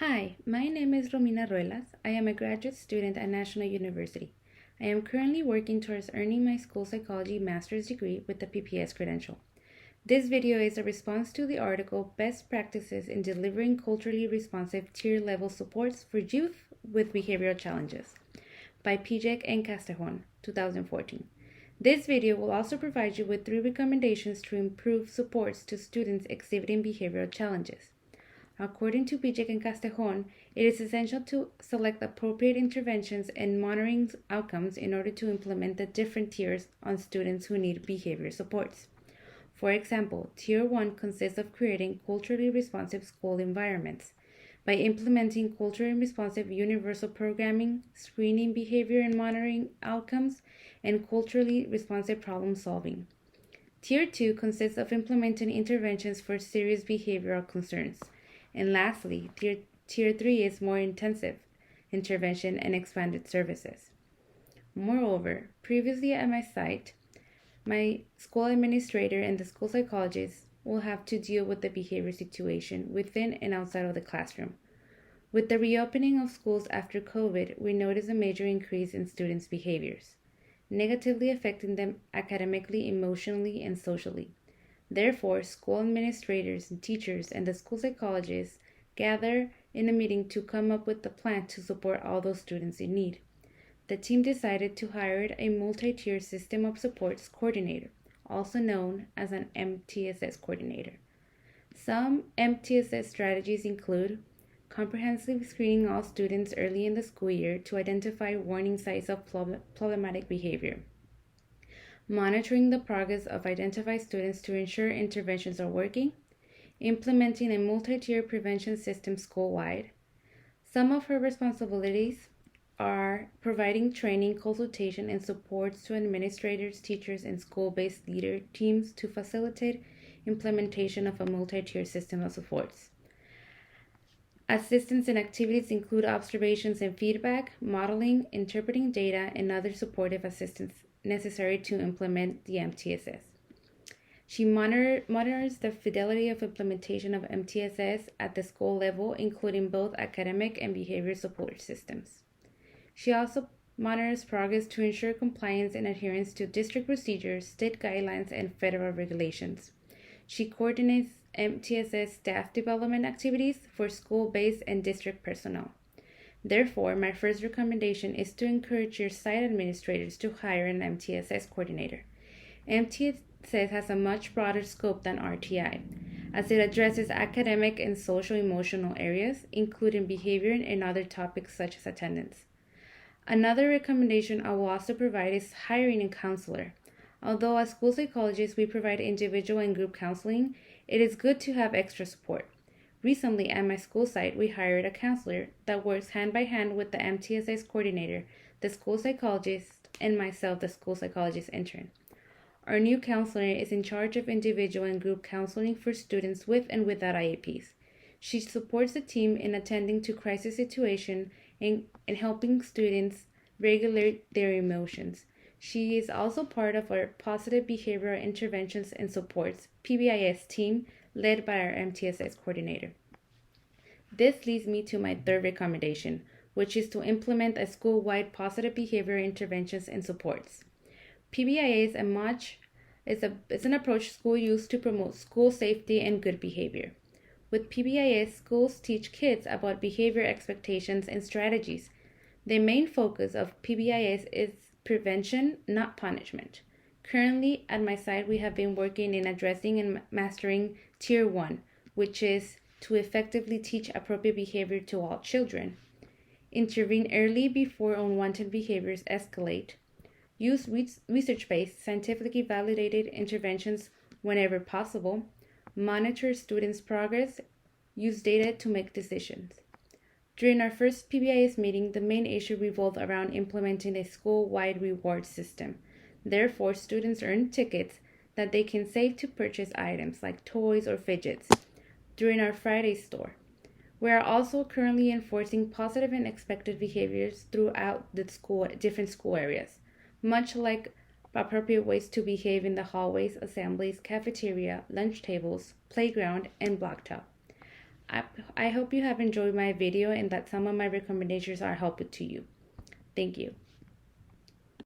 Hi, my name is Romina Ruelas. I am a graduate student at National University. I am currently working towards earning my school psychology master's degree with the PPS credential. This video is a response to the article Best Practices in Delivering Culturally Responsive Tier Level Supports for Youth with Behavioral Challenges by Pijek and Castejon, 2014. This video will also provide you with 3 recommendations to improve supports to students exhibiting behavioral challenges. According to Pijek and Castejon, it is essential to select appropriate interventions and monitoring outcomes in order to implement the different tiers on students who need behavior supports. For example, Tier 1 consists of creating culturally responsive school environments by implementing culturally responsive universal programming, screening behavior and monitoring outcomes, and culturally responsive problem solving. Tier 2 consists of implementing interventions for serious behavioral concerns. And lastly, Tier 3 is more intensive intervention and expanded services. Moreover, previously at my site, my school administrator and the school psychologist will have to deal with the behavior situation within and outside of the classroom. With the reopening of schools after COVID, we notice a major increase in students' behaviors, negatively affecting them academically, emotionally, and socially. Therefore, school administrators and teachers and the school psychologists gather in a meeting to come up with a plan to support all those students in need. The team decided to hire a multi-tier system of supports coordinator, also known as an MTSS coordinator. Some MTSS strategies include comprehensively screening all students early in the school year to identify warning signs of problematic behavior, monitoring the progress of identified students to ensure interventions are working, implementing a multi-tier prevention system school-wide. Some of her responsibilities are providing training, consultation, and supports to administrators, teachers, and school-based leader teams to facilitate implementation of a multi-tier system of supports. Assistance and activities include observations and feedback, modeling, interpreting data, and other supportive assistance necessary to implement the MTSS. She monitors the fidelity of implementation of MTSS at the school level, including both academic and behavior support systems. She also monitors progress to ensure compliance and adherence to district procedures, state guidelines, and federal regulations. She coordinates MTSS staff development activities for school-based and district personnel. Therefore, my first recommendation is to encourage your site administrators to hire an MTSS coordinator. MTSS has a much broader scope than RTI, as it addresses academic and social-emotional areas, including behavior and other topics such as attendance. Another recommendation I will also provide is hiring a counselor. Although as school psychologists we provide individual and group counseling, it is good to have extra support. Recently, at my school site, we hired a counselor that works hand by hand with the MTSS coordinator, the school psychologist, and myself, the school psychologist intern. Our new counselor is in charge of individual and group counseling for students with and without IEPs. She supports the team in attending to crisis situations and helping students regulate their emotions. She is also part of our Positive Behavioral Interventions and Supports PBIS team, led by our MTSS coordinator. This leads me to my third recommendation, which is to implement a school-wide positive behavior interventions and supports. PBIS is an approach schools use to promote school safety and good behavior. With PBIS, schools teach kids about behavior expectations and strategies. The main focus of PBIS is prevention, not punishment. Currently, at my site, we have been working in addressing and mastering Tier 1, which is to effectively teach appropriate behavior to all children. Intervene early before unwanted behaviors escalate. Use research-based, scientifically validated interventions whenever possible. Monitor students' progress. Use data to make decisions. During our first PBIS meeting, the main issue revolved around implementing a school-wide reward system. Therefore, students earn tickets that they can save to purchase items like toys or fidgets during our Friday store. We are also currently enforcing positive and expected behaviors throughout the different school areas, much like appropriate ways to behave in the hallways, assemblies, cafeteria, lunch tables, playground, and blacktop. I hope you have enjoyed my video and that some of my recommendations are helpful to you. Thank you.